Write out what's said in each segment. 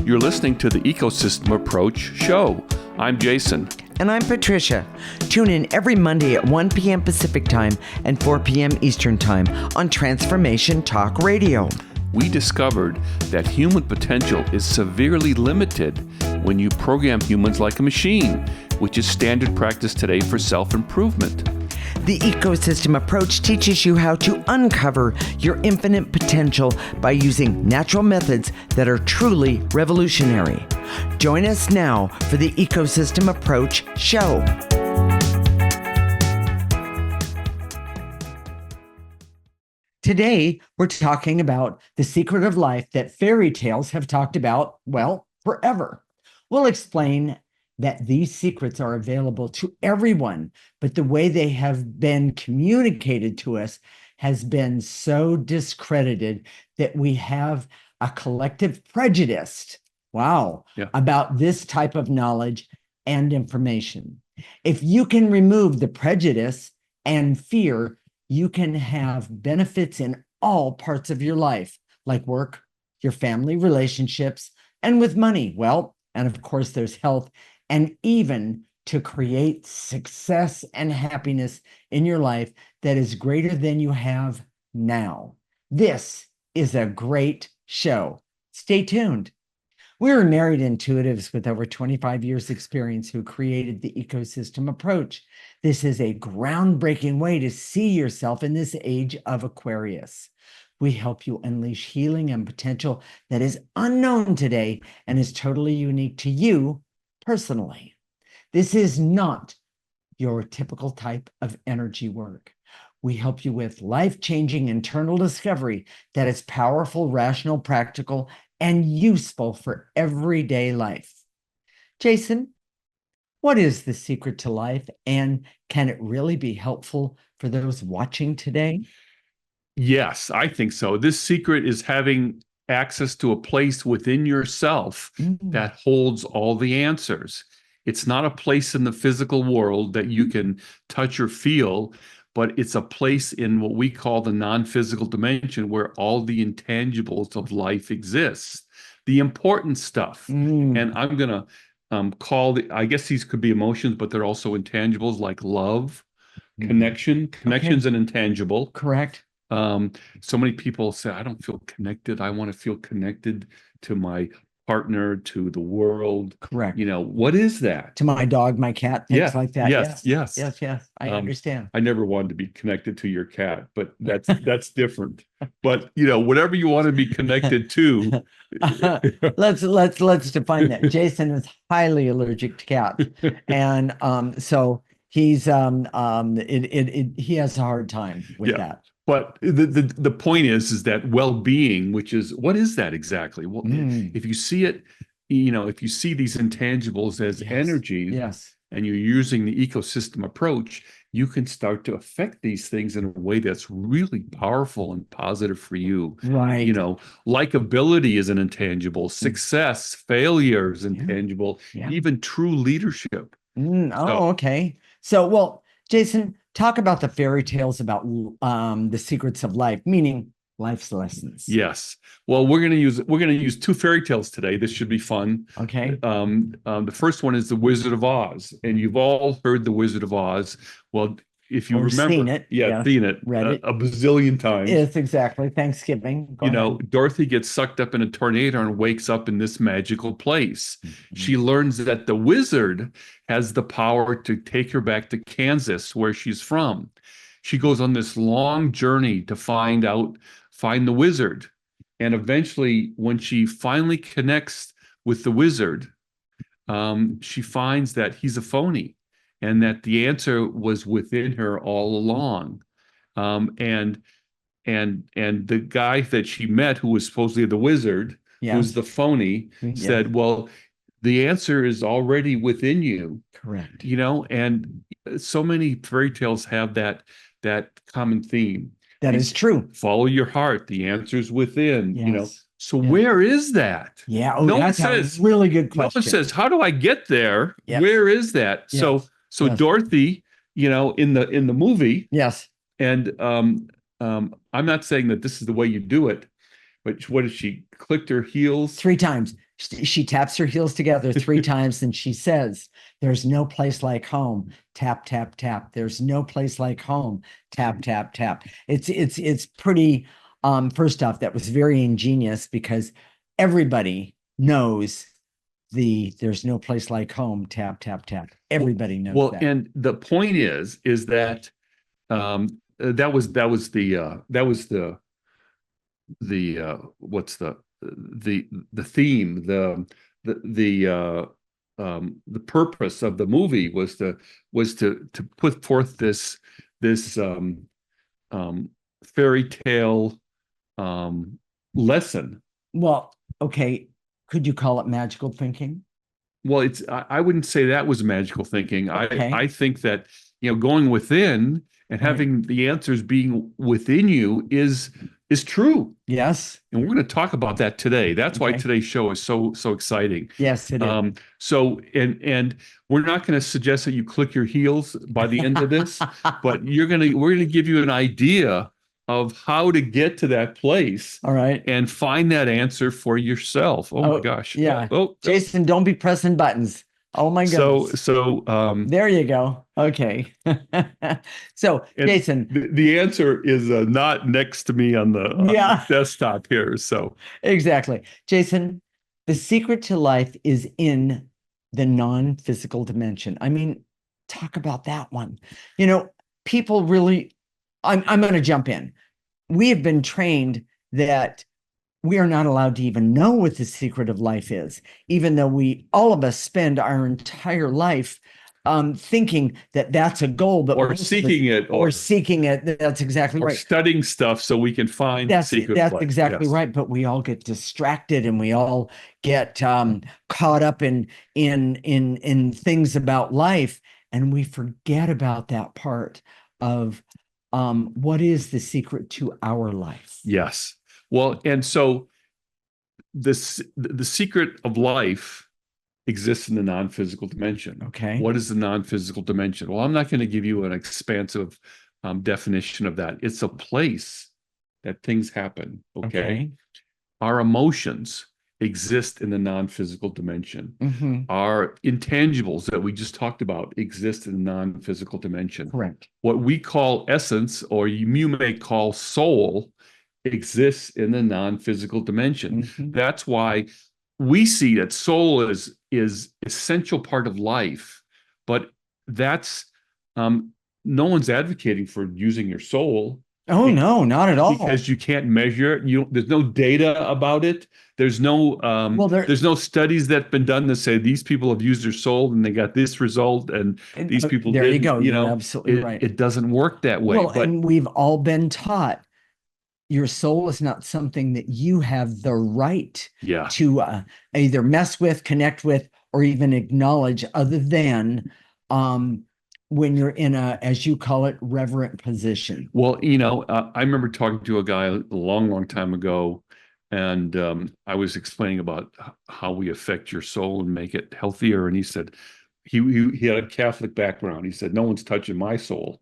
You're listening to the Ecosystem Approach Show. I'm Jason. And I'm Patricia. Tune in every Monday at 1 p.m. Pacific Time and 4 p.m. Eastern Time on Transformation Talk Radio. We discovered that human potential is severely limited when you program humans like a machine, which is standard practice today for self-improvement. The ecosystem approach teaches you how to uncover your infinite potential by using natural methods that are truly revolutionary. Join us now for the Ecosystem Approach Show. Today, we're talking about the secret of life that fairy tales have talked about, well, forever. We'll explain that these secrets are available to everyone, but the way they have been communicated to us has been so discredited that we have a collective prejudice, about this type of knowledge and information. If you can remove the prejudice and fear, you can have benefits in all parts of your life, like work, your family, relationships, and with money. Well, and of course, there's health, and even to create success and happiness in your life that is greater than you have now. This is a great show. Stay tuned. We're married intuitives with over 25 years experience who created the ecosystem approach. This is a groundbreaking way to see yourself in this age of Aquarius. We help you unleash healing and potential that is unknown today and is totally unique to you personally. This is not your typical type of energy work. We help you with life-changing internal discovery that is powerful, rational, practical, and useful for everyday life. Jason, what is the secret to life, and can it really be helpful for those watching today? Yes, I think so. This secret is having access to a place within yourself that holds all the answers. It's not a place in the physical world that you can touch or feel, but it's a place in what we call the non-physical dimension where all the intangibles of life exist, the important stuff. And I'm going to I guess these could be emotions, but they're also intangibles like love, connection. Connection's an intangible. Correct. So many people say, I don't feel connected. I want to feel connected to my partner, to the world. Correct. You know, what is that? To my dog, my cat, things like that. Yes. I understand. I never wanted to be connected to your cat, but that's different. But whatever you want to be connected to. Let's define that. Jason is highly allergic to cats, and so he's he has a hard time with that. But the point is that well-being, which is, what is that exactly? Well, if you see it, if you see these intangibles as energies, and you're using the ecosystem approach, you can start to affect these things in a way that's really powerful and positive for you. Right. Likability is an intangible, success, failure is intangible, even true leadership. Okay. So, well, Jason, talk about the fairy tales about the secrets of life, meaning life's lessons. Yes. Well, we're going to use two fairy tales today. This should be fun. Okay. The first one is The Wizard of Oz, and you've all heard The Wizard of Oz. Well, if you remember, seen it, seen it, read it a bazillion times. Yes, exactly. Thanksgiving. Go ahead. Dorothy gets sucked up in a tornado and wakes up in this magical place. She learns that the wizard has the power to take her back to Kansas, where she's from. She goes on this long journey to find the wizard. And eventually, when she finally connects with the wizard, she finds that he's a phony and that the answer was within her all along. And the guy that she met, who was supposedly the wizard, who's the phony, said, well, the answer is already within you. Correct. And so many fairy tales have that common theme. That is true. Follow your heart. The answer's within. Yes. So where is that? Yeah. That's a really good question. No one says, how do I get there? Yes. Where is that? Yes. So Dorothy, in the movie. Yes. And I'm not saying that this is the way you do it, but what did she clicked her heels 3 times? She taps her heels together 3 times and she says, "There's no place like home." Tap, tap, tap. "There's no place like home." Tap, tap, tap. It's pretty, first off, that was very ingenious because everybody knows "there's no place like home." Tap, tap, tap. Everybody knows Well, that. and the point is that that was what's the theme, the purpose of the movie was to put forth this fairy tale lesson. Well, okay. Could you call it magical thinking? Well, I wouldn't say that was magical thinking. Okay. I think that, going within and Right. having the answers being within you is true. Yes. And we're going to talk about that today. That's why Okay. today's show is so exciting. Yes, it is. So and we're not going to suggest that you click your heels by the end of this, but we're going to give you an idea of how to get to that place. All right. And find that answer for yourself. Oh my gosh. Yeah. Oh, Jason, don't be pressing buttons. Oh my goodness. There you go. Okay. So Jason, the answer is not next to me on the desktop here. So exactly. Jason, the secret to life is in the non-physical dimension. I mean, talk about that one. People really, I'm going to jump in. We have been trained that we are not allowed to even know what the secret of life is, even though all of us spend our entire life thinking that that's a goal, but seeking it, or seeking it. That's exactly right. Studying stuff so we can find the secret. That's exactly right. But we all get distracted and we all get caught up in things about life, and we forget about that part of what is the secret to our life. Yes. Well, and so the secret of life exists in the non-physical dimension. Okay. What is the non-physical dimension? Well, I'm not going to give you an expansive definition of that. It's a place that things happen. Okay. Our emotions exist in the non-physical dimension. Mm-hmm. Our intangibles that we just talked about exist in the non-physical dimension. Correct. What we call essence, or you may call soul, exists in the non-physical dimension. Mm-hmm. That's why we see that soul is essential part of life, but that's no one's advocating for using your soul. Oh, no, not at all. Because you can't measure it. There's no data about it. There's no there's no studies that have been done that say these people have used their soul and they got this result, and these people there didn't. You go. You're absolutely right. It doesn't work that way. Well, and we've all been taught your soul is not something that you have the right to either mess with, connect with, or even acknowledge, other than when you're in a, as you call it, reverent position. Well, I remember talking to a guy a long time ago, and I was explaining about how we affect your soul and make it healthier. And he said he had a Catholic background. He said, "No one's touching my soul."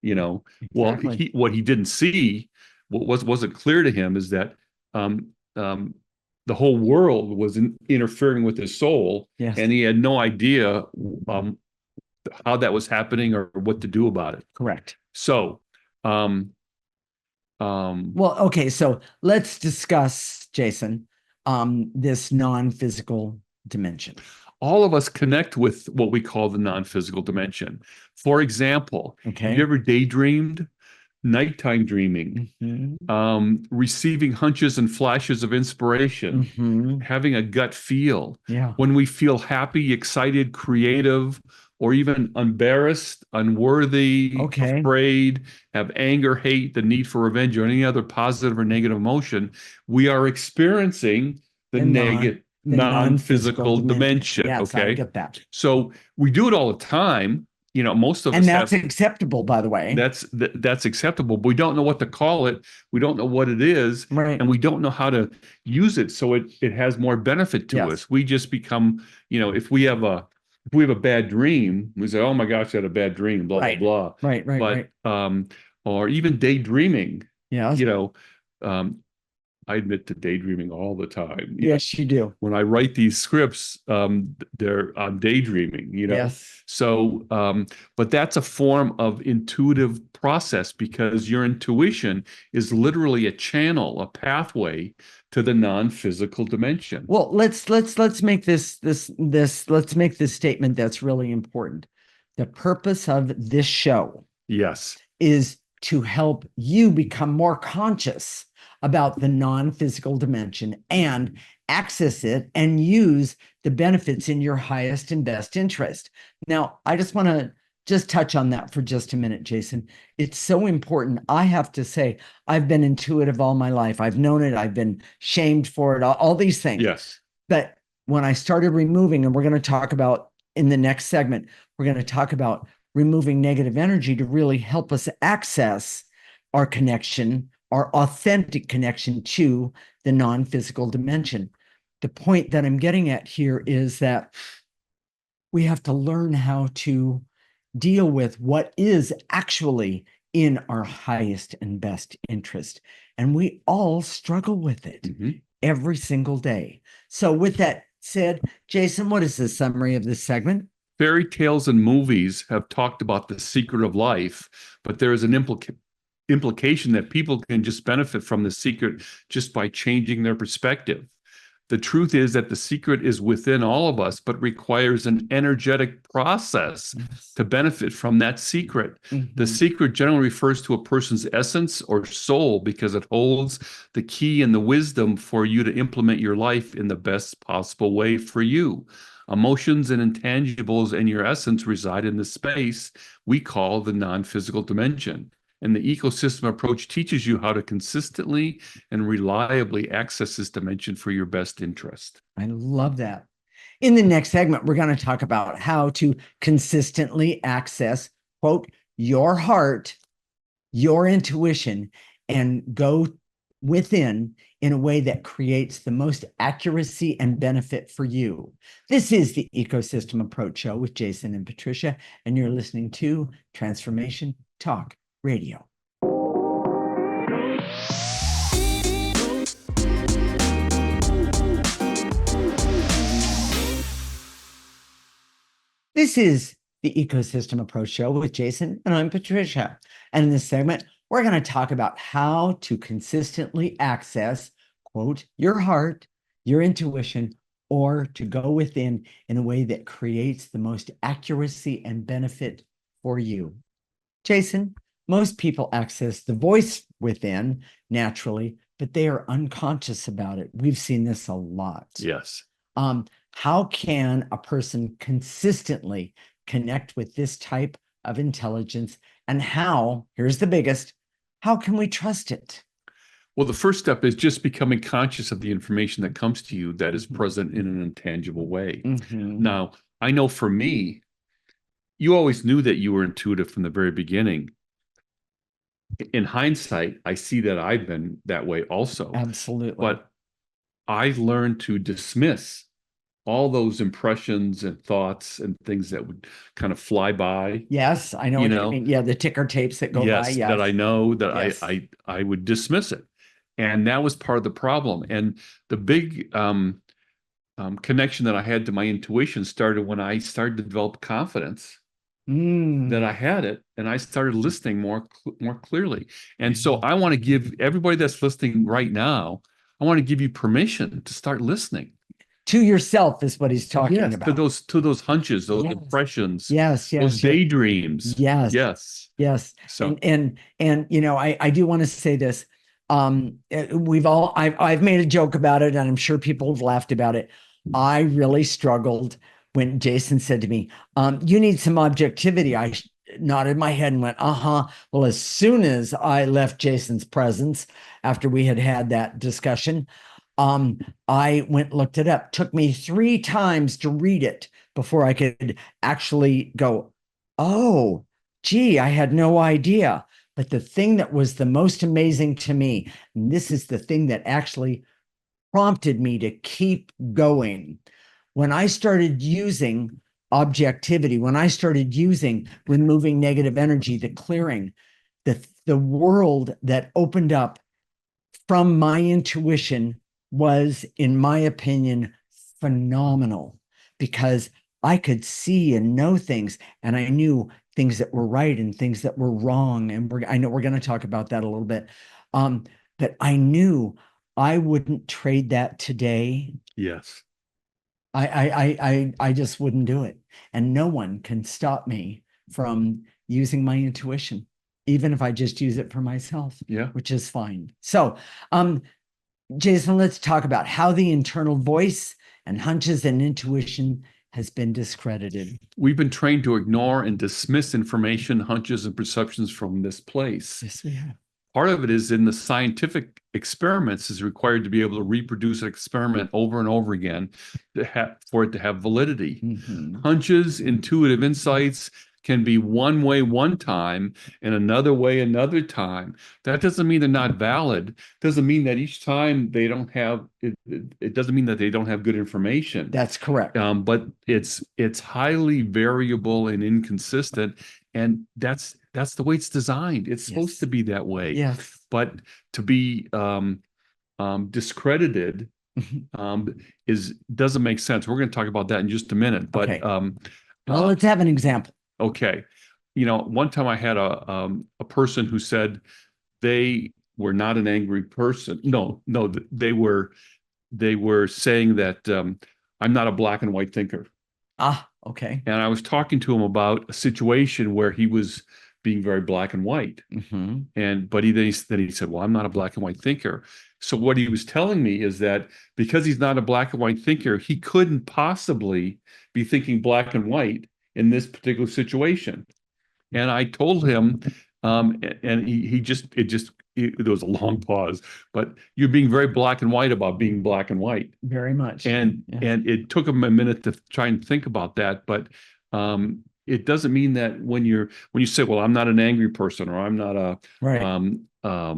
Exactly. Well, what he didn't see, what wasn't clear to him, is that the whole world was interfering with his soul, and he had no idea how that was happening or what to do about it. Correct. So, well, okay. So let's discuss, Jason, this non-physical dimension. All of us connect with what we call the non-physical dimension. For example, have you ever daydreamed? Nighttime dreaming, receiving hunches and flashes of inspiration, having a gut feel. Yeah. When we feel happy, excited, creative, or even embarrassed, unworthy, afraid, have anger, hate, the need for revenge, or any other positive or negative emotion, we are experiencing the non-physical dimension. Yes, I get that. So we do it all the time. Most of us, and that's acceptable, by the way. That's acceptable, but we don't know what to call it. We don't know what it is, and we don't know how to use it so it has more benefit to us. We just become, if we have a bad dream, we say, "Oh my gosh, I had a bad dream," blah blah blah. Right. Or even daydreaming. Yeah. I admit to daydreaming all the time. Yes, you do. When I write these scripts, I'm daydreaming, Yes. So, but that's a form of intuitive process because your intuition is literally a channel, a pathway to the non-physical dimension. Well, let's make let's make this statement that's really important. The purpose of this show, yes, is to help you become more conscious about the non-physical dimension and access it and use the benefits in your highest and best interest. Now, I just want to just touch on that for just a minute, Jason. It's so important. I have to say, I've been intuitive all my life. I've known it. I've been shamed for it, all these things. yes. But when I started removing, and we're going to talk about in the next segment, we're going to talk about removing negative energy to really help us access our connection, our authentic connection to the non-physical dimension. The point that I'm getting at here is that we have to learn how to deal with what is actually in our highest and best interest. And we all struggle with it every single day. So with that said, Jason, what is the summary of this segment? Fairy tales and movies have talked about the secret of life, but there is an implication that people can just benefit from the secret just by changing their perspective. The truth is that the secret is within all of us, but requires an energetic process to benefit from that secret. The secret generally refers to a person's essence or soul because it holds the key and the wisdom for you to implement your life in the best possible way for you. Emotions and intangibles and your essence reside in the space we call the non-physical dimension. And the ecosystem approach teaches you how to consistently and reliably access this dimension for your best interest. I love that. In the next segment, we're going to talk about how to consistently access, quote, your heart, your intuition, and go within in a way that creates the most accuracy and benefit for you. This is the Ecosystem Approach Show with Jason and Patricia, and you're listening to Transformation Talk Radio. This is the Ecosystem Approach Show with Jason, and I'm Patricia. And in this segment, we're going to talk about how to consistently access, quote, your heart, your intuition, or to go within in a way that creates the most accuracy and benefit for you. Jason, most people access the voice within naturally, but they are unconscious about it. We've seen this a lot. Yes. How can a person consistently connect with this type of intelligence? And how, here's the biggest, how can we trust it? Well, the first step is just becoming conscious of the information that comes to you that is present in an intangible way. Now, I know for me, you always knew that you were intuitive from the very beginning. In hindsight, I see that I've been that way also. Absolutely. But I learned to dismiss all those impressions and thoughts and things that would kind of fly by. Yes, I know what you mean. Yeah, the ticker tapes that go by. Yes, that I know that yes. I would dismiss it. And that was part of the problem. And the big connection that I had to my intuition started when I started to develop confidence that I had it, and I started listening more clearly. And so I want to give everybody that's listening right now, I want to give you permission to start listening. To yourself is what he's talking about. To those hunches, those impressions, those daydreams. Yes. So and you know, I do want to say this. I've made a joke about it, and I'm sure people have laughed about it. I really struggled when Jason said to me, you need some objectivity. I nodded my head and went, Well, as soon as I left Jason's presence after we had that discussion, I went and looked it up. Took me 3 times to read it before I could actually go, oh, gee, I had no idea. But the thing that was the most amazing to me, and this is the thing that actually prompted me to keep going, when I started using objectivity, when I started using removing negative energy, the clearing, the world that opened up from my intuition was, in my opinion, phenomenal, because I could see and know things, and I knew things that were right and things that were wrong. And I know we're going to talk about that a little bit. But I knew I wouldn't trade that today. Yes. I just wouldn't do it. And no one can stop me from using my intuition, even if I just use it for myself. Yeah. Which is fine. So, Jason, let's talk about how the internal voice and hunches and intuition has been discredited. We've been trained to ignore and dismiss information, hunches, and perceptions from this place. Yes, we have. Part of it is in the scientific experiments is required to be able to reproduce an experiment over and over again for it to have validity. Mm-hmm. Hunches, intuitive insights can be one way one time and another way another time. That doesn't mean they're not valid. Doesn't mean that each time they don't have it. It doesn't mean that they don't have good information. That's correct. But it's highly variable and inconsistent, and that's the way it's designed. It's supposed to be that way. Yes. But to be discredited doesn't make sense. We're going to talk about that in just a minute. But okay. Well, let's have an example. Okay. One time I had a person who said they were not an angry person. No, they were saying that I'm not a black and white thinker. Okay. And I was talking to him about a situation where he was being very black and white. Mm-hmm. But then he said, well, I'm not a black and white thinker. So what he was telling me is that because he's not a black and white thinker, he couldn't possibly be thinking black and white in this particular situation. And I told him, and there was a long pause, but you're being very black and white about being black and white. Very much. And it took him a minute to try and think about that. But it doesn't mean that when you say, well, I'm not an angry person, or I'm not a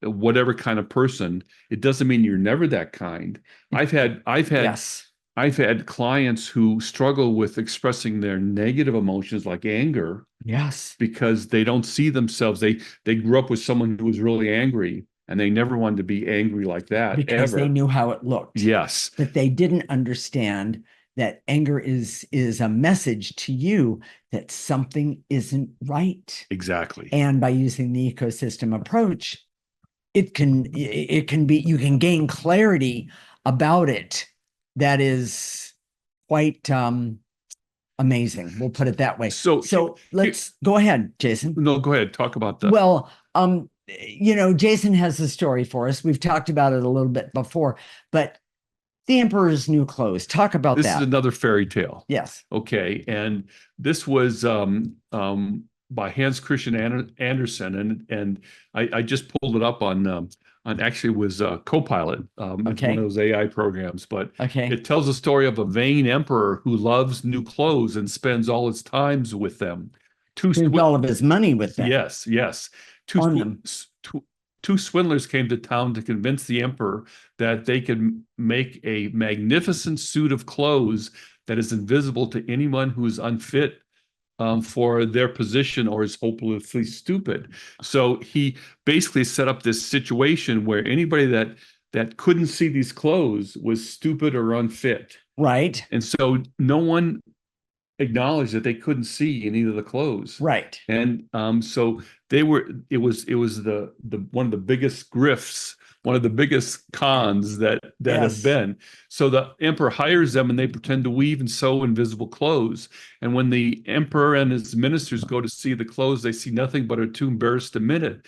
whatever kind of person, it doesn't mean you're never that kind. I've had yes. I've had clients who struggle with expressing their negative emotions like anger. Yes. Because they don't see themselves. They grew up with someone who was really angry, and they never wanted to be angry like that. Because they knew how it looked. Yes. But they didn't understand that anger is a message to you that something isn't right. Exactly. And by using the ecosystem approach, it can be, you can gain clarity about it. That is quite amazing. We'll put it that way. So let's go ahead, Jason. No, go ahead. Talk about that. Well, Jason has a story for us. We've talked about it a little bit before, but The Emperor's New Clothes. Talk about that. This is another fairy tale. Yes. Okay. And this was by Hans Christian Andersen, and I just pulled it up on actually it was Copilot. It's one of those AI programs, but it tells the story of a vain emperor who loves new clothes and spends all his times with them. All of his money with them. Yes. Two swindlers came to town to convince the emperor that they could make a magnificent suit of clothes that is invisible to anyone who is unfit for their position or is hopelessly stupid. So he basically set up this situation where anybody that couldn't see these clothes was stupid or unfit. Right. And so no one acknowledged that they couldn't see any of the clothes. Right. And so it was the one of the biggest grifts, one of the biggest cons that have been. So the emperor hires them, and they pretend to weave and sew invisible clothes. And when the emperor and his ministers go to see the clothes, they see nothing but are too embarrassed to admit it,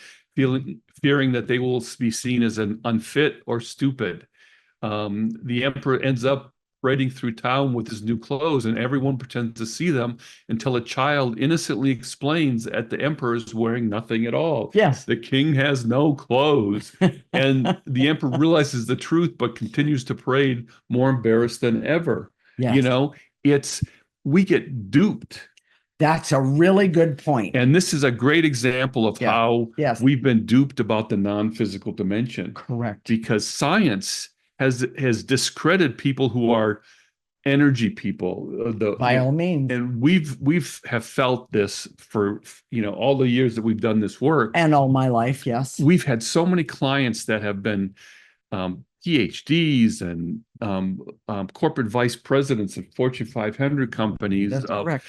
fearing that they will be seen as an unfit or stupid. The emperor ends up parading through town with his new clothes, and everyone pretends to see them until a child innocently explains that the emperor is wearing nothing at all. Yes. The king has no clothes. And the emperor realizes the truth, but continues to parade more embarrassed than ever. Yes. We get duped. That's a really good point. And this is a great example of how we've been duped about the non-physical dimension. Correct. Because science has discredited people who are energy people. By all means. And we've have felt this for all the years that we've done this work. And all my life, yes. We've had so many clients that have been PhDs and corporate vice presidents of Fortune 500 companies, That's correct.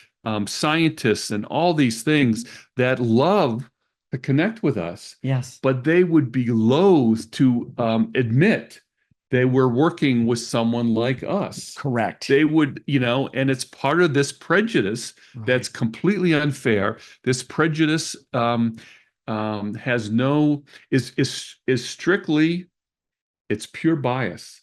Scientists, and all these things that love to connect with us. Yes. But they would be loath to admit they were working with someone like us. Correct. They would, and it's part of this prejudice that's completely unfair. This prejudice has is strictly, it's pure bias.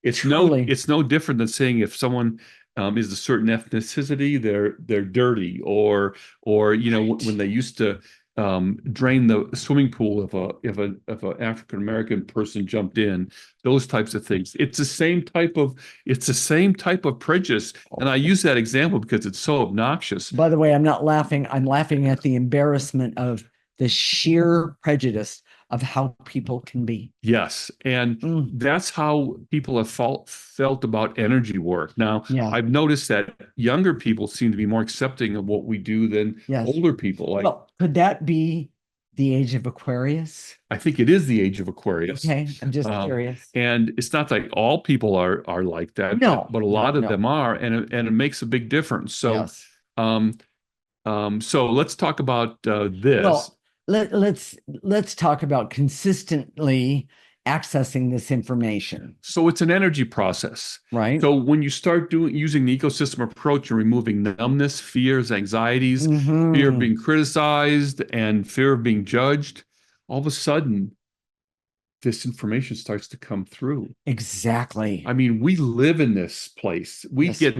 It's no different than saying if someone is a certain ethnicity, they're dirty, or when they used to drain the swimming pool if an African American person jumped in, those types of things. It's the same type of prejudice, and I use that example because it's so obnoxious. By the way, I'm not laughing. I'm laughing at the embarrassment of the sheer prejudice of how people can be. Yes, and that's how people have felt about energy work. Now, I've noticed that younger people seem to be more accepting of what we do than older people. Well, could that be the age of Aquarius? I think it is the age of Aquarius. Okay, I'm just curious. And it's not like all people are like that, but a lot of them are, and it makes a big difference. So, so let's talk about this. Well, let's talk about consistently accessing this information. So it's an energy process, right? So when you start using the ecosystem approach and removing numbness, fears, anxieties, fear of being criticized, and fear of being judged, all of a sudden, this information starts to come through. Exactly. I mean, we live in this place. We get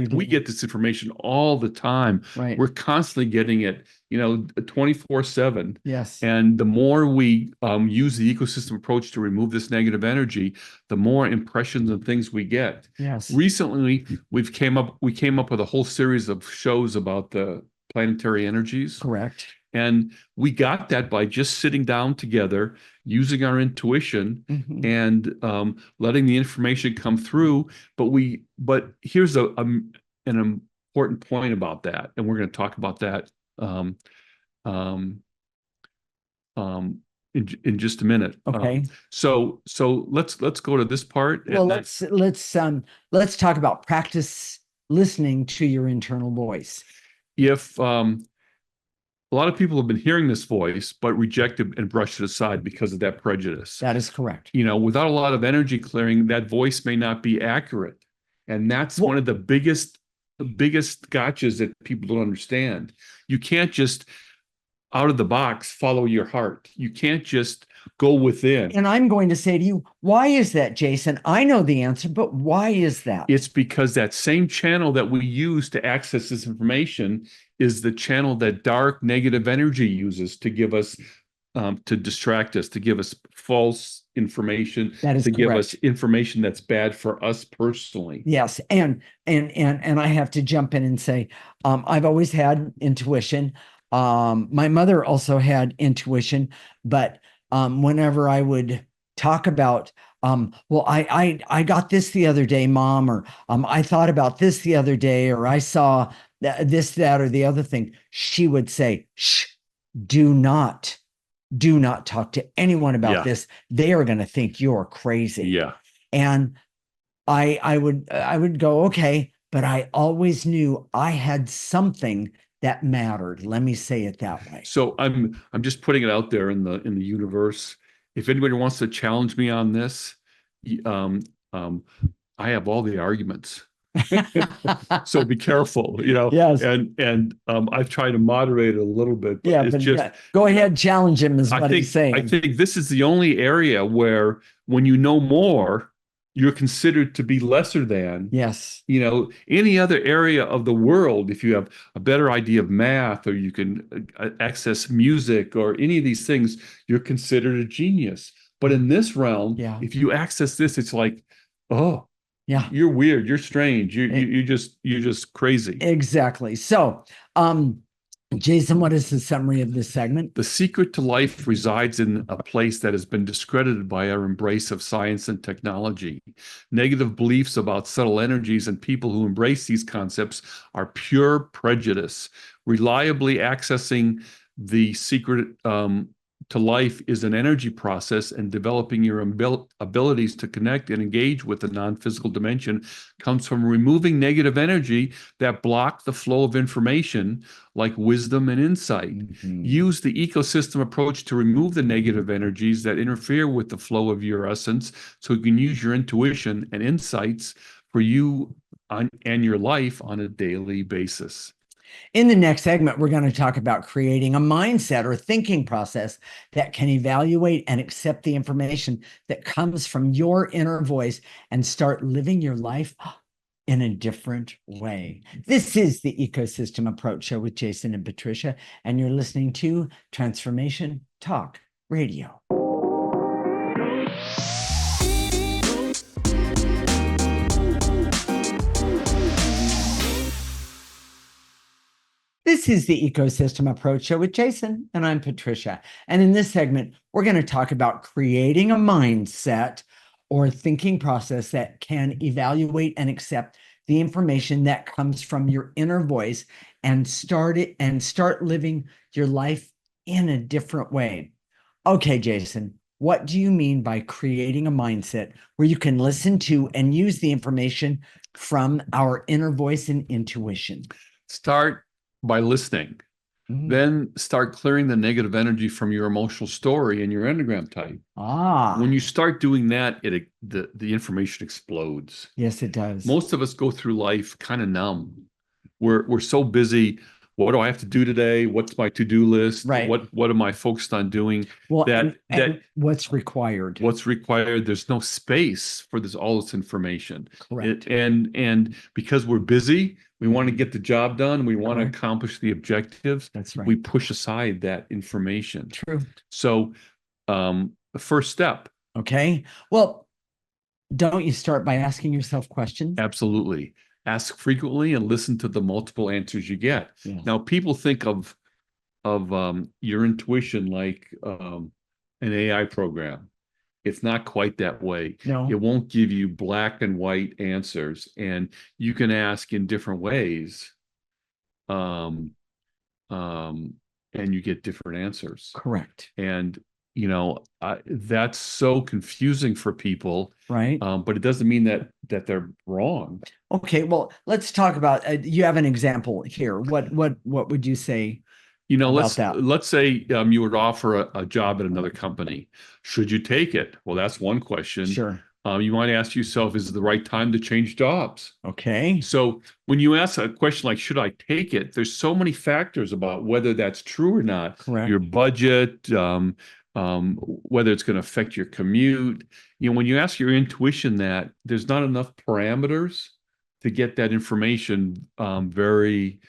this information all the time. Right. We're constantly getting it, 24/7. Yes. And the more we use the ecosystem approach to remove this negative energy, the more impressions and things we get. Yes. Recently, we came up with a whole series of shows about the planetary energies. Correct. And we got that by just sitting down together, using our intuition, and letting the information come through. But here's an important point about that, and we're going to talk about that in just a minute. Okay. So let's go to this part. Well, let's talk about practice listening to your internal voice. If a lot of people have been hearing this voice, but rejected and brushed it aside because of that prejudice. That is correct. Without a lot of energy clearing, that voice may not be accurate. And that's one of the biggest gotchas that people don't understand. You can't just, out of the box, follow your heart. You can't just go within. And I'm going to say to you, why is that, Jason? I know the answer, but why is that? It's because that same channel that we use to access this information is the channel that dark negative energy uses to give us, to distract us, to give us false information, to give us information that's bad for us personally. Yes, and I have to jump in and say, I've always had intuition. My mother also had intuition, but whenever I would talk about, well, I got this the other day, Mom, or I thought about this the other day, or I saw this, that, or the other thing, she would say, shh, do not talk to anyone about this. They are going to think you're crazy. Yeah. And I would go, okay, but I always knew I had something that mattered. Let me say it that way. So I'm just putting it out there in the universe. If anybody wants to challenge me on this, I have all the arguments. So be careful, Yes. And I've tried to moderate it a little bit, but it's just go ahead, challenge him is what he's saying. I think this is the only area where when you know more, you're considered to be lesser than. Yes. Any other area of the world, if you have a better idea of math, or you can access music or any of these things, you're considered a genius. But in this realm, if you access this, it's like, oh, yeah, you're weird, you're strange, you're just crazy. Exactly. So Jason, what is the summary of this segment? The secret to life resides in a place that has been discredited by our embrace of science and technology. Negative beliefs about subtle energies and people who embrace these concepts are pure prejudice. Reliably accessing the secret to life is an energy process, and developing your abilities to connect and engage with the non-physical dimension comes from removing negative energy that block the flow of information, like wisdom and insight. Use the ecosystem approach to remove the negative energies that interfere with the flow of your essence, so you can use your intuition and insights for you and your life on a daily basis. In the next segment, we're going to talk about creating a mindset or thinking process that can evaluate and accept the information that comes from your inner voice and start living your life in a different way. This is the Ecosystem Approach Show with Jason and Patricia, and you're listening to Transformation Talk Radio. This is the Ecosystem Approach Show with Jason, and I'm Patricia. And in this segment, we're going to talk about creating a mindset or thinking process that can evaluate and accept the information that comes from your inner voice and start living your life in a different way. Okay, Jason, what do you mean by creating a mindset where you can listen to and use the information from our inner voice and intuition? Start by listening. Then start clearing the negative energy from your emotional story and your Enneagram type. When you start doing that, the information explodes. Yes, it does. Most of us go through life kind of numb. We're so busy. What do I have to do today? What's my to-do list? Right. What am I focused on doing? Well, and what's required? What's required? There's no space for all this information. Correct. And because we're busy, we want to get the job done. We want to accomplish the objectives. That's right. We push aside that information. True. So, the first step. Okay. Well, don't you start by asking yourself questions? Absolutely. Ask frequently and listen to the multiple answers you get. Yeah. Now, people think of your intuition like an AI program. It's not quite that way. No. It won't give you black and white answers, and you can ask in different ways, and you get different answers. Correct. And that's so confusing for people, right? But it doesn't mean that they're wrong. Okay, well, let's talk about. You have an example here. What would you say? Let's say you would offer a job at another company. Should you take it? Well, that's one question. Sure. You might ask yourself, is it the right time to change jobs? Okay. So when you ask a question like, should I take it? There's so many factors about whether that's true or not. Correct. Your budget, whether it's going to affect your commute. When you ask your intuition that, there's not enough parameters to get that information very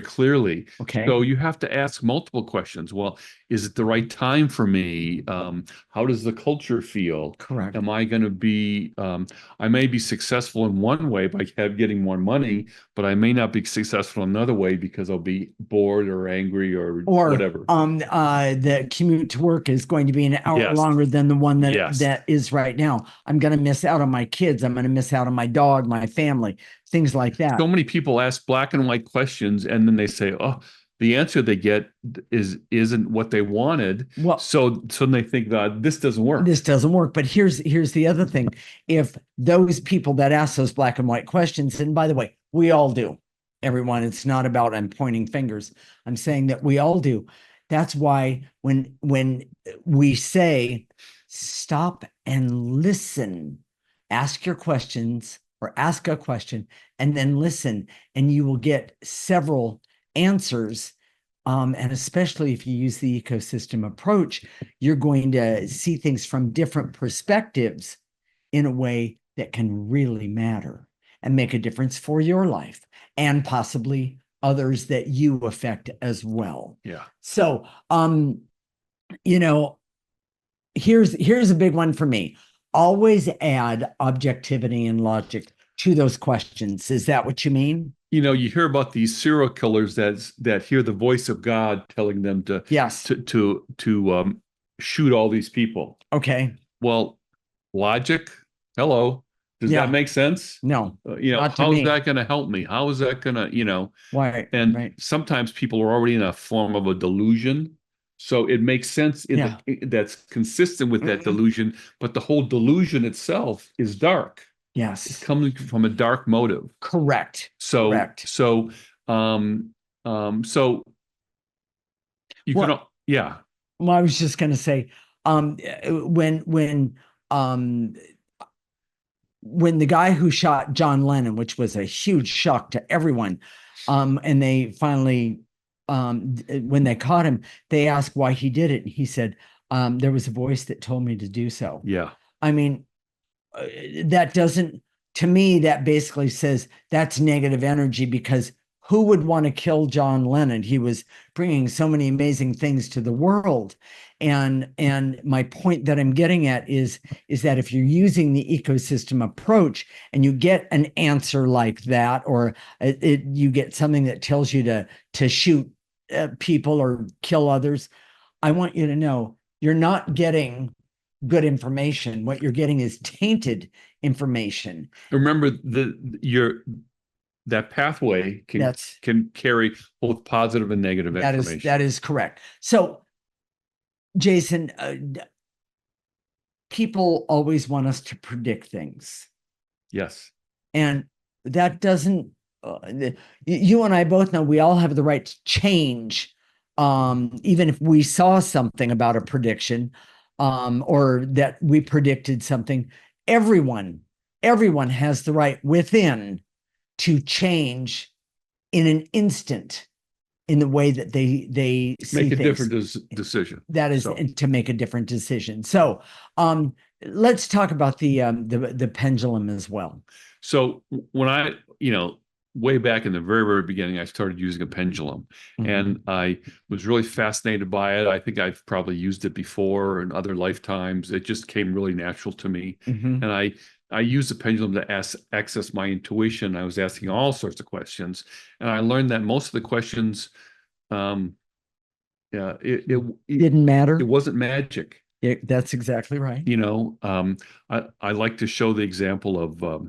clearly. Okay. So you have to ask multiple questions. Well, is it the right time for me? How does the culture feel? Correct. Am I going to be, I may be successful in one way by getting more money, but I may not be successful another way because I'll be bored or angry or whatever. The commute to work is going to be an hour longer than the one that is right now. I'm going to miss out on my kids. I'm going to miss out on my dog, my family, things like that. So many people ask black and white questions, and then they say, oh, the answer they get isn't what they wanted. Well, so they think that this doesn't work. This doesn't work. But here's the other thing. If those people that ask those black and white questions, and by the way, we all do, everyone, it's not about I'm pointing fingers. I'm saying that we all do. That's why when we say stop and listen, ask your questions or ask a question and then listen, and you will get several answers. And especially if you use the ecosystem approach, you're going to see things from different perspectives in a way that can really matter and make a difference for your life and possibly others that you affect as well. Yeah. So, here's a big one for me. Always add objectivity and logic to those questions. Is that what you mean? you hear about these serial killers that hear the voice of God telling them to Yes. shoot all these people. Okay. Well, logic, hello. Does Yeah. that make sense? No, not to How is me. that going to help me? How is that going to, Right. and Right. sometimes people are already in a form of a delusion. So it makes sense Yeah. that's consistent with that Mhm. delusion, but the whole delusion itself is dark. It's Yes. coming from a dark motive. Correct. So, Correct. so, um, so you can, Well, yeah, well, I was just going to say, um, um, when the guy who shot John Lennon, which was a huge shock to everyone, and they finally, when they caught him, they asked why he did it. And he said, there was a voice that told me to do so. yeah. I mean, that doesn't, to me, that basically says that's negative energy, because who would want to kill John Lennon? He was bringing so many amazing things to the world. And my point that I'm getting at is that if you're using the ecosystem approach and you get an answer like that, or you get something that tells you to shoot people or kill others, I want you to know you're not getting good information. What you're getting is tainted information. Remember that pathway can carry both positive and negative information. That is correct. So, Jason, people always want us to predict things. Yes. And that doesn't, you and I both know we all have the right to change. Even if we saw something about a prediction, or that we predicted something, everyone has the right within to change in an instant in the way that they see Make a things. different decision. That is to make a different decision. So let's talk about the pendulum as well. So when I, way back in the very, very beginning, I started using a pendulum, and I was really fascinated by it. I think I've probably used it before in other lifetimes. It just came really natural to me. And I used the pendulum to access my intuition. I was asking all sorts of questions, and I learned that most of the questions, it didn't matter. It wasn't magic. That's exactly right. I like to show the example of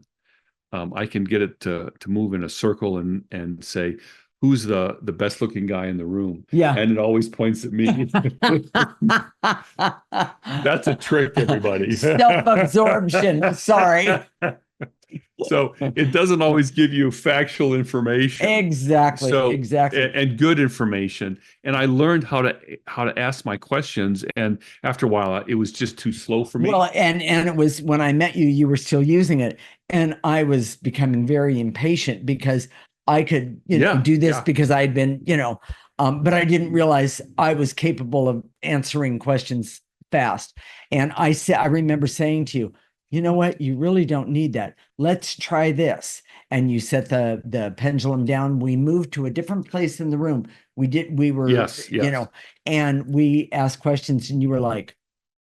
I can get it to move in a circle and say, who's the best looking guy in the room? Yeah. And it always points at me. That's a trick, everybody. Self-absorption. Sorry. So it doesn't always give you factual information. Exactly. And good information. And I learned how to ask my questions. And after a while, it was just too slow for me. Well, and it was when I met you, you were still using it, and I was becoming very impatient because I could do this because I'd been but I didn't realize I was capable of answering questions fast. And I remember saying to you, you know what? You really don't need that. Let's try this. And you set the pendulum down. We moved to a different place in the room. We were, and we asked questions, and you were like,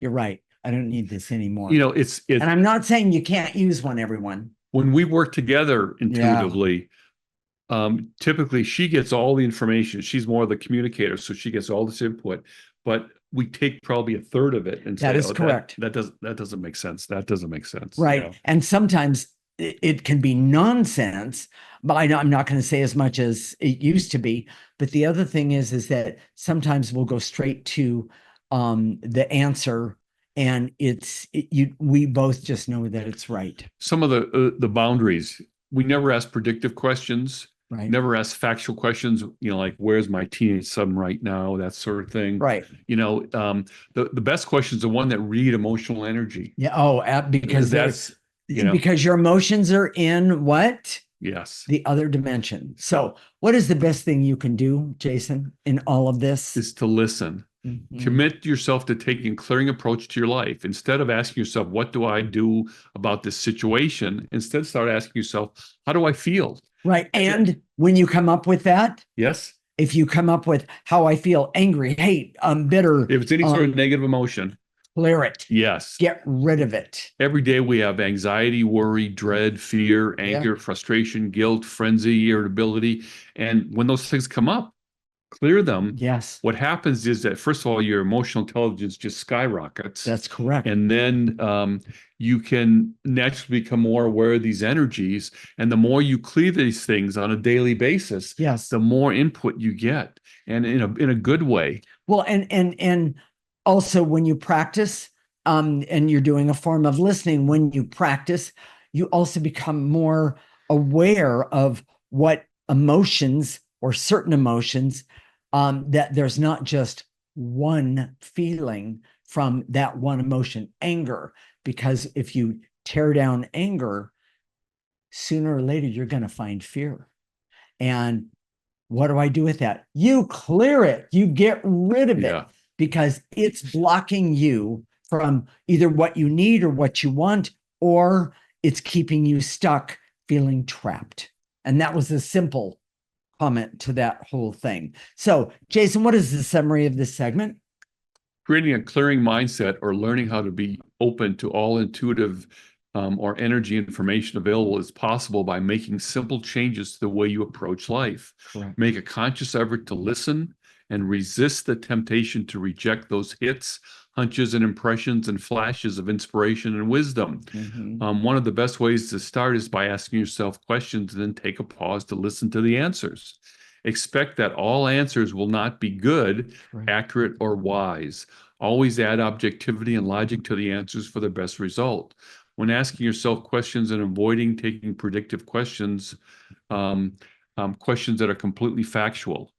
you're right. I don't need this anymore. And I'm not saying you can't use one, everyone. When we work together intuitively, typically she gets all the information. She's more of the communicator, so she gets all this input, but we take probably a third of it and that is correct. That doesn't make sense. That doesn't make sense. Right. And sometimes it can be nonsense, but I'm not going to say as much as it used to be. But the other thing is that sometimes we'll go straight to the answer, and we both just know that it's right. Some of the boundaries, we never ask predictive questions. Right. Never ask factual questions, like where's my teenage son right now, that sort of thing. Right. The best questions are the one that read emotional energy. Yeah. Oh, because that's because your emotions are in what? Yes. The other dimension. So what is the best thing you can do, Jason, in all of this? Is to listen. Commit yourself to taking a clearing approach to your life. Instead of asking yourself, what do I do about this situation? Instead, start asking yourself, how do I feel? Right. And when you come up with that, yes, if you come up with how I feel, angry, hate, bitter, if it's any sort of negative emotion, clear it. Yes. Get rid of it. Every day we have anxiety, worry, dread, fear, anger, frustration, guilt, frenzy, irritability. And when those things come up, clear them. Yes. What happens is that, first of all, your emotional intelligence just skyrockets. That's correct. And then you can naturally become more aware of these energies. And the more you clear these things on a daily basis, Yes. the more input you get, and in a good way. Well, and also when you practice, and you're doing a form of listening, when you practice, you also become more aware of what emotions or certain emotions, that there's not just one feeling from that one emotion, anger, because if you tear down anger, sooner or later, you're going to find fear. And what do I do with that? You clear it, you get rid of it, because it's blocking you from either what you need or what you want, or it's keeping you stuck feeling trapped. And that was a simple comment to that whole thing. So, Jason, what is the summary of this segment? Creating a clearing mindset, or learning how to be open to all intuitive or energy information available, is possible by making simple changes to the way you approach life. Correct. Make a conscious effort to listen and resist the temptation to reject those hits, hunches, and impressions and flashes of inspiration and wisdom. One of the best ways to start is by asking yourself questions and then take a pause to listen to the answers. Expect that all answers will not be good, accurate, or wise. Always add objectivity and logic to the answers for the best result. When asking yourself questions and avoiding taking predictive questions, questions that are completely factual,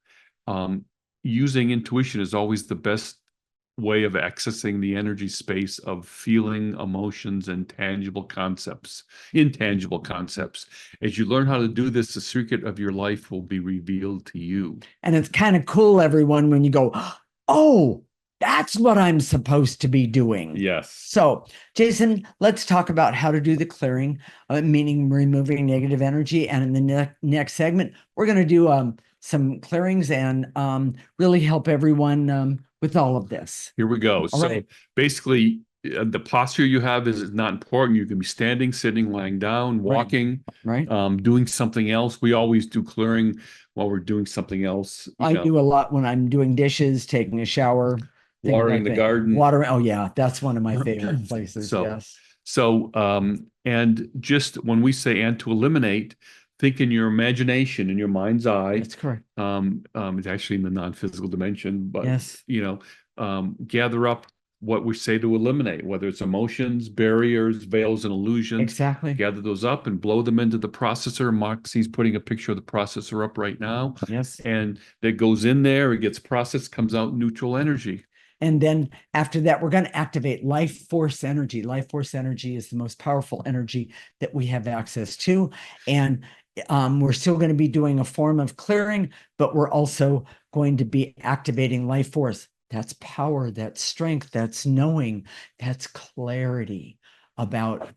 using intuition is always the best way of accessing the energy space of feeling, emotions, and intangible concepts. As you learn how to do this, the secret of your life will be revealed to you. And it's kind of cool, everyone, when you go, oh, that's what I'm supposed to be doing. Yes. So, Jason, let's talk about how to do the clearing, meaning removing negative energy. And in the next segment, we're going to do some clearings and really help everyone with all of this. Here we go. So basically, the posture you have is not important. You can be standing, sitting, lying down, walking, doing something else. We always do clearing while we're doing something else. I do a lot when I'm doing dishes, taking a shower, watering the garden. Oh yeah, that's one of my favorite places. And just when we say "and to eliminate," think in your imagination, in your mind's eye. That's correct. It's actually in the non-physical dimension, but gather up what we say to eliminate, whether it's emotions, barriers, veils, and illusions. Exactly. Gather those up and blow them into the processor. Moxie's putting a picture of the processor up right now. Yes. And that goes in there, it gets processed, comes out neutral energy. And then after that, we're going to activate life force energy. Life force energy is the most powerful energy that we have access to. And we're still going to be doing a form of clearing, but we're also going to be activating life force. That's power, that's strength, that's knowing, that's clarity about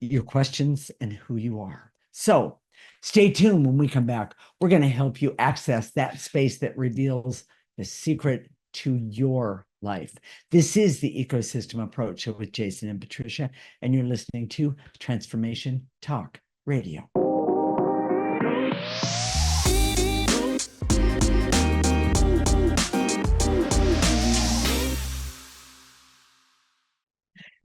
your questions and who you are. So stay tuned. When we come back, we're going to help you access that space that reveals the secret to your life. This is the Ecosystem Approach with Jason and Patricia, and you're listening to Transformation Talk Radio.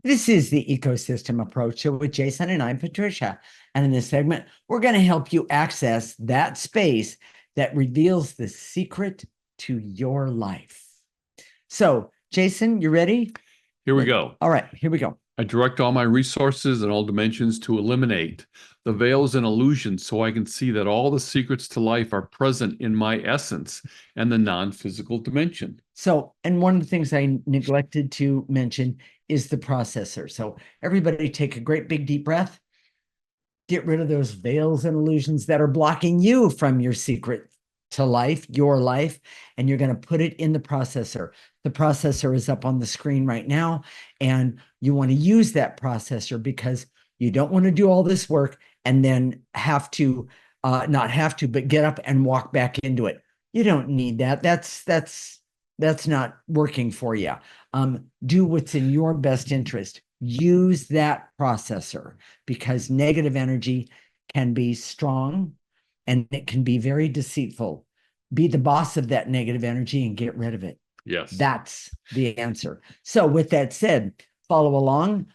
This is the Ecosystem Approach with Jason and I'm Patricia. And in this segment, we're going to help you access that space that reveals the secret to your life. So, Jason, you ready? Here we go. All right, here we go. I direct all my resources and all dimensions to eliminate the veils and illusions so I can see that all the secrets to life are present in my essence and the non-physical dimension. So, and one of the things I neglected to mention is the processor. So everybody take a great big deep breath. Get rid of those veils and illusions that are blocking you from your secret to life, your life, and you're going to put it in the processor. The processor is up on the screen right now, and you want to use that processor because you don't want to do all this work and then have to, not have to, but get up and walk back into it. You don't need that. That's that's not working for you. Do what's in your best interest. Use that processor, because negative energy can be strong and it can be very deceitful. Be the boss of that negative energy and get rid of it. Yes. That's the answer. So with that said, follow along.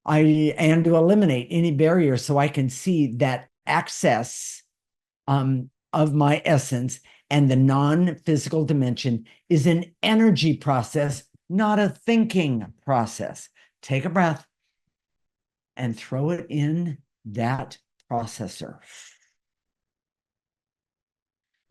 And to eliminate any barrier so I can see that access of my essence, and the non-physical dimension is an energy process, not a thinking process. Take a breath and throw it in that processor.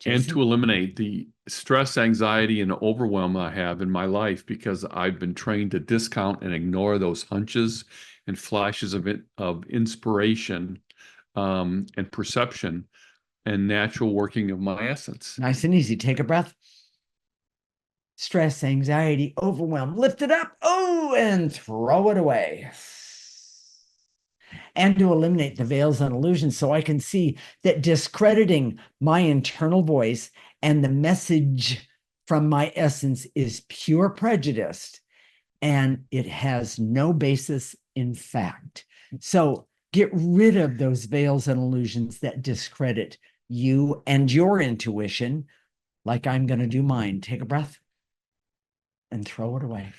And Jason? to eliminate the stress, anxiety, and overwhelm I have in my life, because I've been trained to discount and ignore those hunches and flashes of inspiration and perception and natural working of my essence. Nice and easy. Take a breath. Stress, anxiety, overwhelm, lift it up. Oh, and throw it away. And to eliminate the veils and illusions so I can see that discrediting my internal voice and the message from my essence is pure prejudice, and it has no basis in fact. So get rid of those veils and illusions that discredit you and your intuition, like I'm going to do mine. Take a breath and throw it away.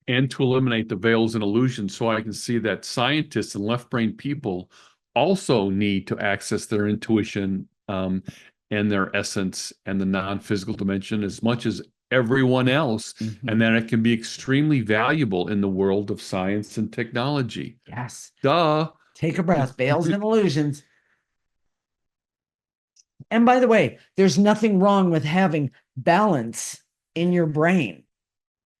And to eliminate the veils and illusions so I can see that scientists and left-brain people also need to access their intuition and their essence and the non-physical dimension as much as everyone else, and that it can be extremely valuable in the world of science and technology. Yes. Duh. Take a breath. Veils and illusions. And by the way, there's nothing wrong with having balance in your brain.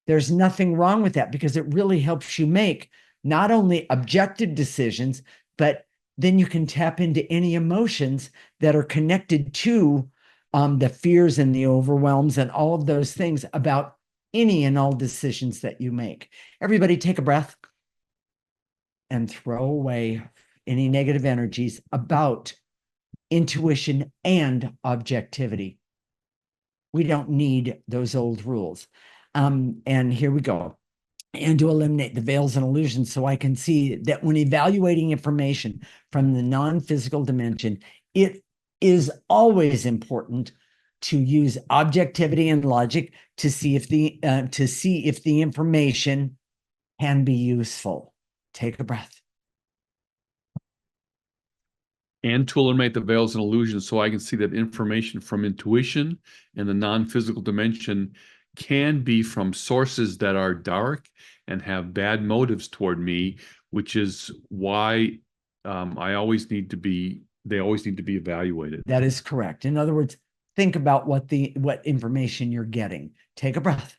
There's nothing wrong with that, because it really helps you make not only objective decisions, but then you can tap into any emotions that are connected to the fears and the overwhelms and all of those things about any and all decisions that you make. Everybody take a breath and throw away any negative energies about intuition and objectivity. We don't need those old rules. And here we go. And to eliminate the veils and illusions so I can see that when evaluating information from the non-physical dimension, it is always important to use objectivity and logic to see if the information can be useful. Take a breath. And to eliminate the veils and illusions so I can see that information from intuition and the non-physical dimension can be from sources that are dark and have bad motives toward me, which is why they always need to be evaluated. That is correct. In other words, think about what information you're getting. Take a breath.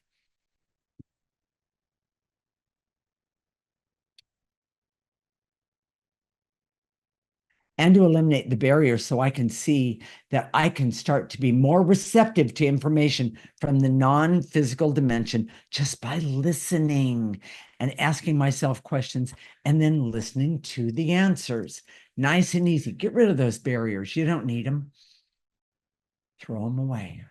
And to eliminate the barriers so I can see that I can start to be more receptive to information from the non-physical dimension just by listening and asking myself questions and then listening to the answers. Nice and easy. Get rid of those barriers. You don't need them. Throw them away.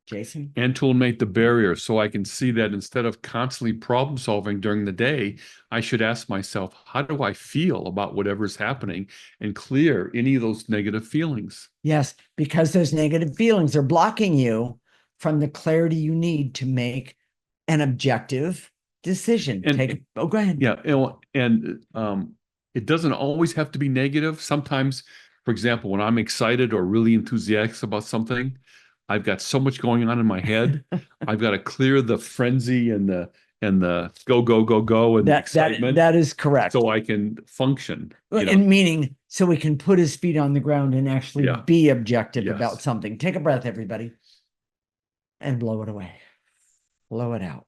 Jason? And to eliminate the barrier so I can see that instead of constantly problem solving during the day, I should ask myself, how do I feel about whatever's happening, and clear any of those negative feelings? Yes, because those negative feelings are blocking you from the clarity you need to make an objective decision. Go ahead. Yeah, and it doesn't always have to be negative. Sometimes, for example, when I'm excited or really enthusiastic about something, I've got so much going on in my head. I've got to clear the frenzy and the go and the excitement. That is correct. So I can function. And meaning, so we can put his feet on the ground and actually be objective about something. Take a breath, everybody, and blow it away. Blow it out.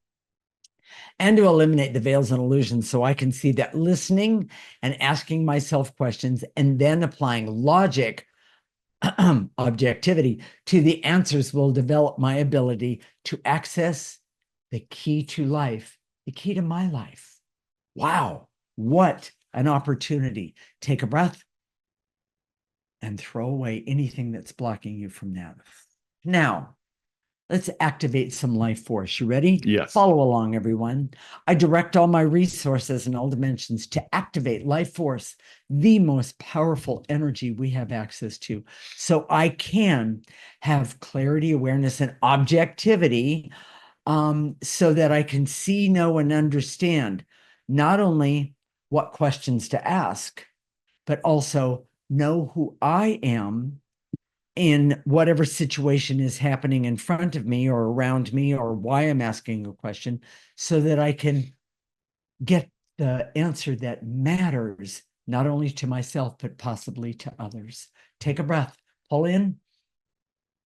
And to eliminate the veils and illusions so I can see that listening and asking myself questions and then applying logic, objectivity to the answers will develop my ability to access the key to life, the key to my life. Wow, what an opportunity. Take a breath and throw away anything that's blocking you from that. Now, Let's activate some life force. You ready? Yes. Follow along, everyone. I direct all my resources in all dimensions to activate life force, the most powerful energy we have access to, so I can have clarity, awareness, and objectivity, so that I can see, know, and understand not only what questions to ask, but also know who I am in whatever situation is happening in front of me or around me, or why I'm asking a question, so that I can get the answer that matters, not only to myself, but possibly to others. Take a breath, pull in.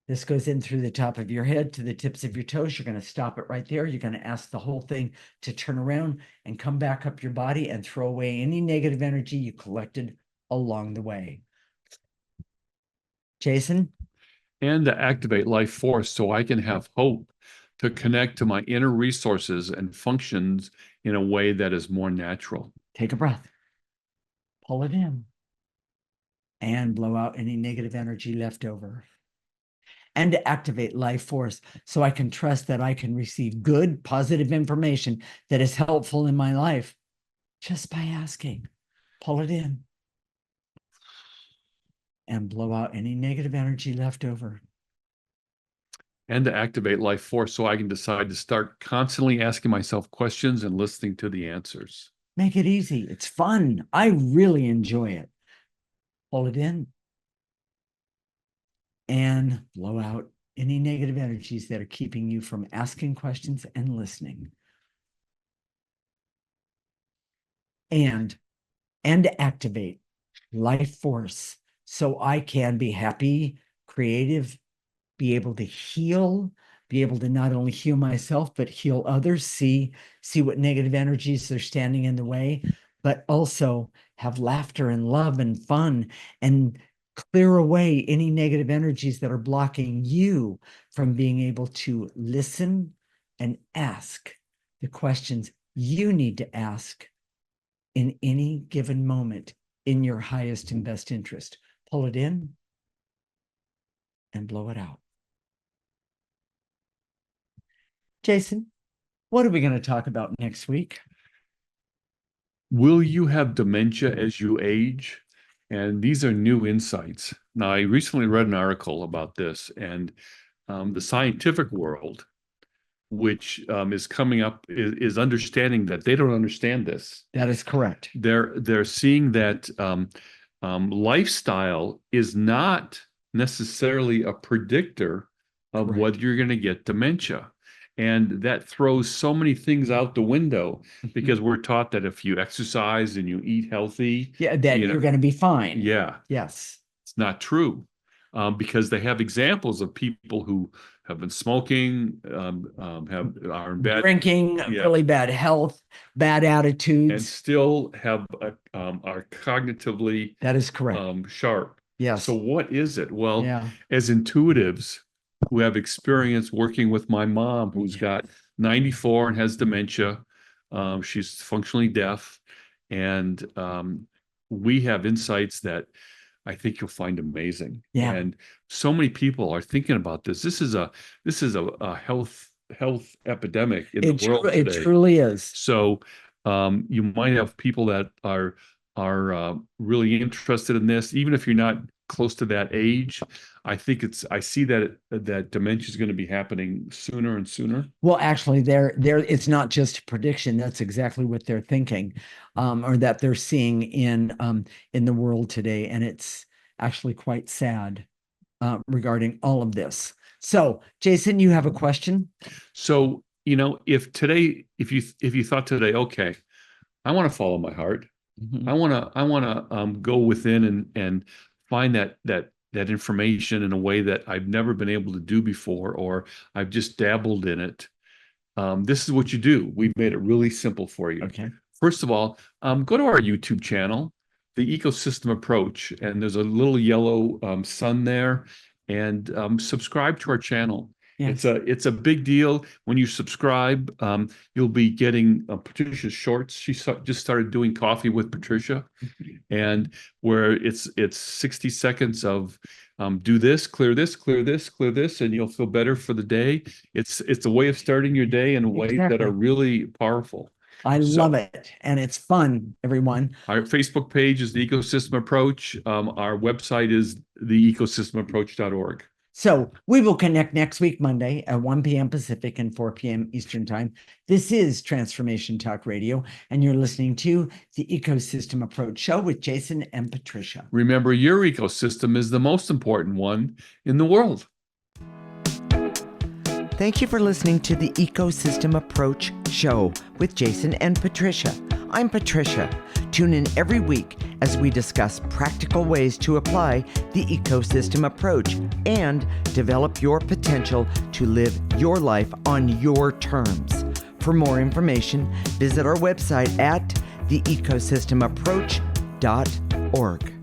This goes in through the top of your head to the tips of your toes. You're going to stop it right there. You're going to ask the whole thing to turn around and come back up your body and throw away any negative energy you collected along the way. Jason? And to activate life force so I can have hope to connect to my inner resources and functions in a way that is more natural. Take a breath, pull it in, and blow out any negative energy left over. And to activate life force so I can trust that I can receive good, positive information that is helpful in my life just by asking. Pull it in and blow out any negative energy left over. And to activate life force so I can decide to start constantly asking myself questions and listening to the answers. Make it easy. It's fun. I really enjoy it. Pull it in and blow out any negative energies that are keeping you from asking questions and listening. And activate life force so I can be happy, creative, be able to heal, be able to not only heal myself, but heal others, see what negative energies are standing in the way, but also have laughter and love and fun, and clear away any negative energies that are blocking you from being able to listen and ask the questions you need to ask in any given moment in your highest and best interest. Pull it in and blow it out. Jason, what are we going to talk about next week? Will you have dementia as you age? And these are new insights. Now, I recently read an article about this, and the scientific world, which is coming up, is understanding that they don't understand this. That is correct. They're seeing that lifestyle is not necessarily a predictor of Correct. whether you're going to get dementia. And that throws so many things out the window because we're taught that if you exercise and you eat healthy, Yeah, that you're going to be fine. yeah, Yes. it's not true. Because they have examples of people who have been smoking, are in bad Drinking, yeah, really bad health, bad and attitudes. still have are cognitively That is correct. sharp. Yes. So what is it? Well, Yeah. as intuitives who have experience working with my mom, who's got 94 and has dementia, she's functionally deaf, and we have insights that I think you'll find amazing. Yeah. And so many people are thinking about this. This is a health epidemic in the world today. It truly is. So you might have people that are really interested in this, even if you're not close to that age. I see that dementia is going to be happening sooner and sooner. Well, actually, it's not just a prediction. That's exactly what they're thinking, or that they're seeing in the world today, and it's actually quite sad regarding all of this. So, Jason, you have a question? So, if you thought today, okay, I want to follow my heart. Mhm. I want to go within and find that information in a way that I've never been able to do before, or I've just dabbled in it. This is what you do. We've made it really simple for you. Okay. First of all, go to our YouTube channel, The Ecosystem Approach, and there's a little yellow sun there, and subscribe to our channel. Yes. It's a big deal. When you subscribe, you'll be getting Patricia's shorts. She just started doing Coffee with Patricia, and where it's 60 seconds of do this, clear this, clear this, clear this, and you'll feel better for the day. It's a way of starting your day in ways that Exactly. are really powerful. I love it. And it's fun, everyone. Our Facebook page is the Ecosystem Approach. Our website is theecosystemapproach.org. So we will connect next week, Monday at 1 p.m. Pacific and 4 p.m. Eastern Time. This is Transformation Talk Radio, and you're listening to the Ecosystem Approach Show with Jason and Patricia. Remember, your ecosystem is the most important one in the world. Thank you for listening to the Ecosystem Approach Show with Jason and Patricia. I'm Patricia. Tune in every week as we discuss practical ways to apply the ecosystem approach and develop your potential to live your life on your terms. For more information, visit our website at theecosystemapproach.org.